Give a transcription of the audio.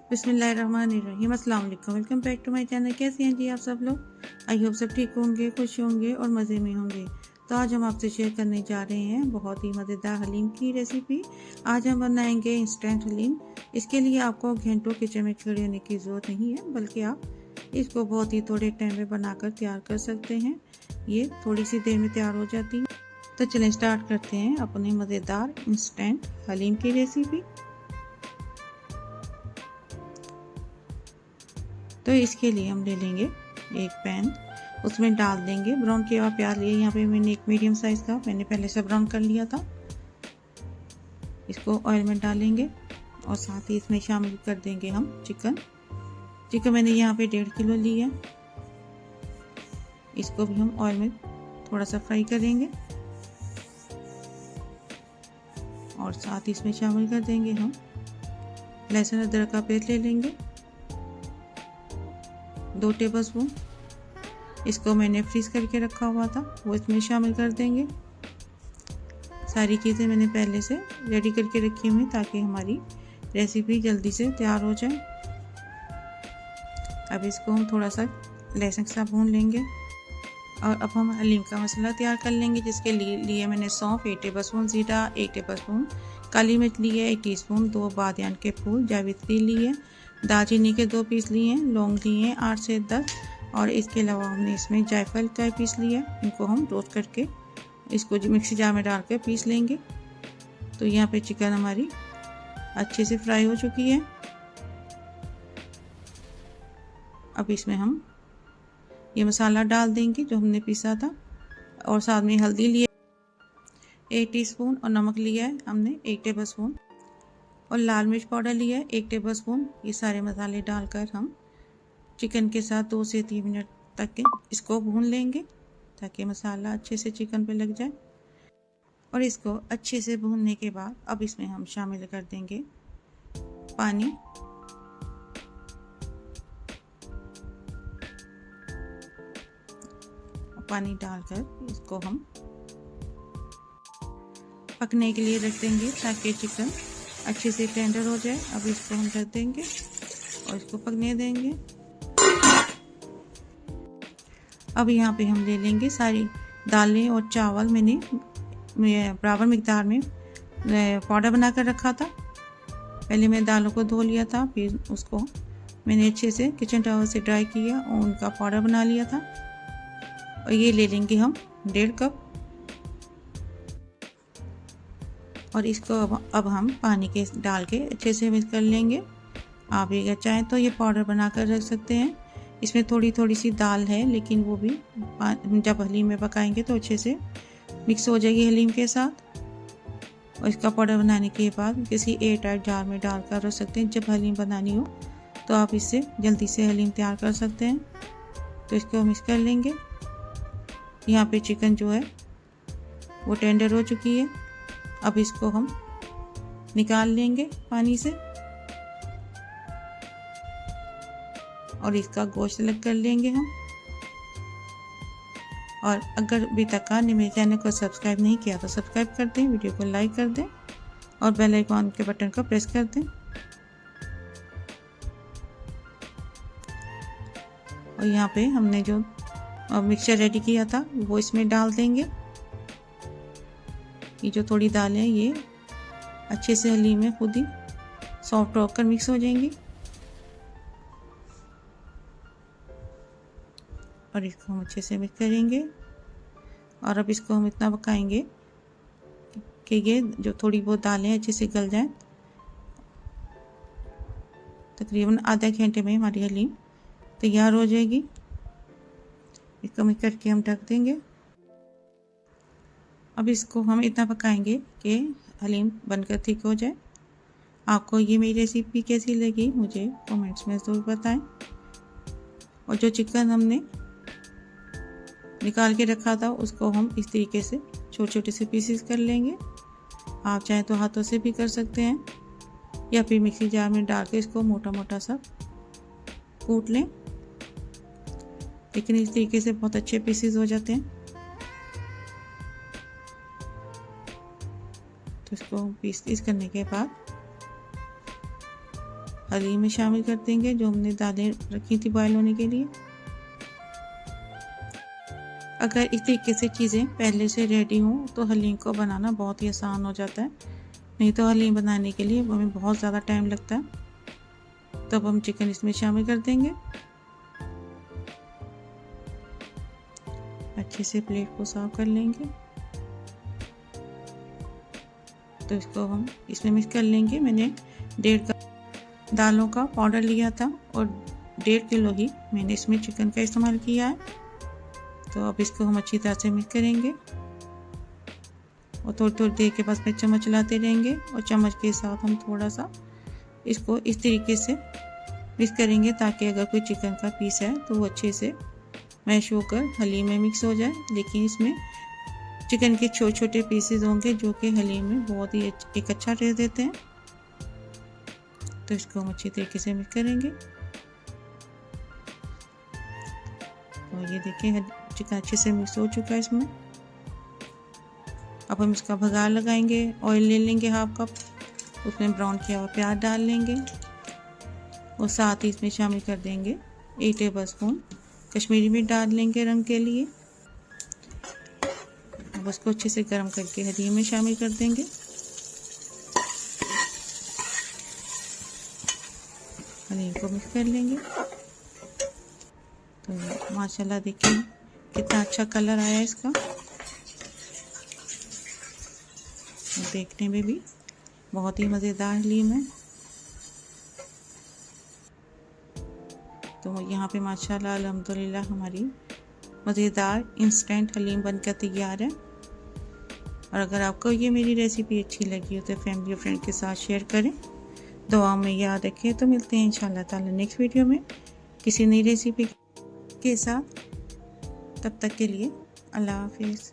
बिस्मिल्लाहिर्रहमानिर्रहीम। अस्सलाम वालेकुम। Welcome back to my channel. कैसे हैं जी आप सब लोग? आई होप सब ठीक होंगे, खुश होंगे और मज़े में होंगे। तो आज हम आपसे शेयर करने जा रहे हैं बहुत ही मज़ेदार हलीम की रेसिपी। आज हम बनाएंगे इंस्टेंट हलीम। इसके लिए आपको घंटों किचन में खड़े होने की ज़रूरत नहीं है, बल्कि आप इसको बहुत ही थोड़े टाइम में बनाकर तैयार कर सकते हैं। ये थोड़ी सी देर में तैयार हो जाती है। तो चलें स्टार्ट करते हैं अपने मज़ेदार इंस्टेंट हलीम की रेसिपी। तो इसके लिए हम ले लेंगे एक पैन, उसमें डाल देंगे ब्राउन किया हुआ प्याज लिए। यहाँ पे मैंने एक मीडियम साइज़ का मैंने पहले से ब्राउन कर लिया था। इसको ऑयल में डालेंगे और साथ ही इसमें शामिल कर देंगे हम चिकन मैंने यहाँ पे 1.5 किलो ली है। इसको भी हम ऑयल में थोड़ा सा फ्राई करेंगे और साथ ही इसमें शामिल कर देंगे हम लहसुन अदरक का पेस्ट ले लेंगे 2 टेबलस्पून। इसको मैंने फ्रीज करके रखा हुआ था, वो इसमें शामिल कर देंगे। सारी चीज़ें मैंने पहले से रेडी करके रखी हुई ताकि हमारी रेसिपी जल्दी से तैयार हो जाए। अब इसको हम थोड़ा सा लहसुन के साथ भून लेंगे और अब हम हलीम का मसाला तैयार कर लेंगे। जिसके लिए मैंने सौंफ 1 टेबलस्पून, जीरा 1 टेबलस्पून, काली मिर्च ली है 1 टीस्पून, 2 बादियान के फूल, जावित्री ली है, दालचीनी के 2 पीस लिए हैं, लौंग लिए हैं 8 से 10 और इसके अलावा हमने इसमें जायफल का पीस लिया। इनको हम रोस्ट करके इसको मिक्सी जार में डाल कर पीस लेंगे। तो यहाँ पे चिकन हमारी अच्छे से फ्राई हो चुकी है। अब इसमें हम ये मसाला डाल देंगे जो हमने पीसा था और साथ में हल्दी लिया 1 टीस्पून और नमक लिया है हमने 1 टेबलस्पून और लाल मिर्च पाउडर लिया है 1 टेबलस्पून। ये सारे मसाले डालकर हम चिकन के साथ 2 से 3 मिनट तक इसको भून लेंगे ताकि मसाला अच्छे से चिकन पे लग जाए। और इसको अच्छे से भूनने के बाद अब इसमें हम शामिल कर देंगे पानी। पानी डालकर इसको हम पकने के लिए रख देंगे ताकि चिकन अच्छे से टेंडर हो जाए। अब इसको हम रख देंगे और इसको पकने देंगे। अब यहाँ पे हम ले लेंगे सारी दालें और चावल। मैंने बराबर मिकदार में पाउडर बना कर रखा था। पहले मैं दालों को धो लिया था, फिर उसको मैंने अच्छे से किचन टॉवल से ड्राई किया और उनका पाउडर बना लिया था। और ये ले लेंगे हम 1.5 कप और इसको अब हम पानी के डाल के अच्छे से मिक्स कर लेंगे। आप अगर चाहें तो ये पाउडर बना कर रख सकते हैं। इसमें थोड़ी थोड़ी सी दाल है, लेकिन वो भी जब हलीम में पकाएंगे तो अच्छे से मिक्स हो जाएगी हलीम के साथ। और इसका पाउडर बनाने के बाद किसी एयर टाइट जार में डालकर रख सकते हैं। जब हलीम बनानी हो तो आप इससे जल्दी से हलीम तैयार कर सकते हैं। तो इसको मिक्स कर लेंगे। यहाँ पे चिकन जो है वो टेंडर हो चुकी है। अब इसको हम निकाल लेंगे पानी से और इसका गोश्त अलग कर लेंगे हम। और अगर अभी तक आपने मेरे चैनल को सब्सक्राइब नहीं किया तो सब्सक्राइब कर दें, वीडियो को लाइक कर दें और बेल आइकन के बटन को प्रेस कर दें। और यहाँ पे हमने जो मिक्सचर रेडी किया था वो इसमें डाल देंगे। ये जो थोड़ी दालें हैं ये अच्छे से हलीम में खुद ही सॉफ्ट होकर मिक्स हो जाएंगी। और इसको हम अच्छे से मिक्स करेंगे और अब इसको हम इतना पकाएंगे कि ये जो थोड़ी बहुत दालें अच्छे से गल जाएं। तकरीबन आधा घंटे में हमारी हलीम तैयार हो जाएगी। इसको मिक्स करके हम ढक देंगे। अब इसको हम इतना पकाएंगे कि हलीम बनकर ठीक हो जाए। आपको ये मेरी रेसिपी कैसी लगी मुझे कमेंट्स में ज़रूर बताएं। और जो चिकन हमने निकाल के रखा था उसको हम इस तरीके से छोटे छोटे से पीसेस कर लेंगे। आप चाहें तो हाथों से भी कर सकते हैं या फिर मिक्सी जार में डाल के इसको मोटा मोटा सा कूट लें, लेकिन इस तरीके से बहुत अच्छे पीसेस हो जाते हैं। तो इसको पीस करने के बाद हलीम में शामिल कर देंगे जो हमने दालें रखी थी बॉयल होने के लिए। अगर इस तरीके से चीज़ें पहले से रेडी हों तो हलीम को बनाना बहुत ही आसान हो जाता है, नहीं तो हलीम बनाने के लिए हमें बहुत ज़्यादा टाइम लगता है। तब हम चिकन इसमें शामिल कर देंगे। अच्छे से प्लेट को साफ कर लेंगे। तो इसको हम इसमें मिक्स कर लेंगे। मैंने 1.5 कप दालों का पाउडर लिया था और 1.5 किलो ही मैंने इसमें चिकन का इस्तेमाल किया है। तो अब इसको हम अच्छी तरह से मिक्स करेंगे और थोड़ी थोड़ी देर के बाद में चम्मच चलाते रहेंगे और चम्मच के साथ हम थोड़ा सा इसको इस तरीके से मिक्स करेंगे ताकि अगर कोई चिकन का पीस है तो वो अच्छे से मैश होकर हलीम में मिक्स हो जाए। लेकिन इसमें चिकन के छोटे छोटे पीसेस होंगे जो कि हलीम में बहुत ही एक अच्छा टेस्ट देते हैं। तो इसको हम अच्छी तरीके से मिक्स करेंगे। तो ये देखिए चिकन अच्छे से मिक्स हो चुका है इसमें। अब हम इसका भगार लगाएंगे। ऑयल ले लेंगे 1/2 कप, उसमें ब्राउन किया हुआ प्याज डाल लेंगे और साथ ही इसमें शामिल कर देंगे 1 टेबलस्पून कश्मीरी मिर्च डाल लेंगे रंग के लिए। अब उसको अच्छे से गर्म करके हलीम में शामिल कर देंगे। हलीम को मिक्स कर लेंगे। तो माशाल्लाह देखिए कितना अच्छा कलर आया है इसका, देखने में भी बहुत ही मज़ेदार हलीम है। तो यहाँ पे माशाल्लाह अल्हम्दुलिल्लाह हमारी मज़ेदार इंस्टेंट हलीम बनकर तैयार है। और अगर आपको ये मेरी रेसिपी अच्छी लगी हो तो फैमिली और फ्रेंड के साथ शेयर करें। दुआ में याद रखें। तो मिलते हैं इंशाल्लाह ताला नेक्स्ट वीडियो में किसी नई रेसिपी के साथ। तब तक के लिए अल्लाह हाफिज़।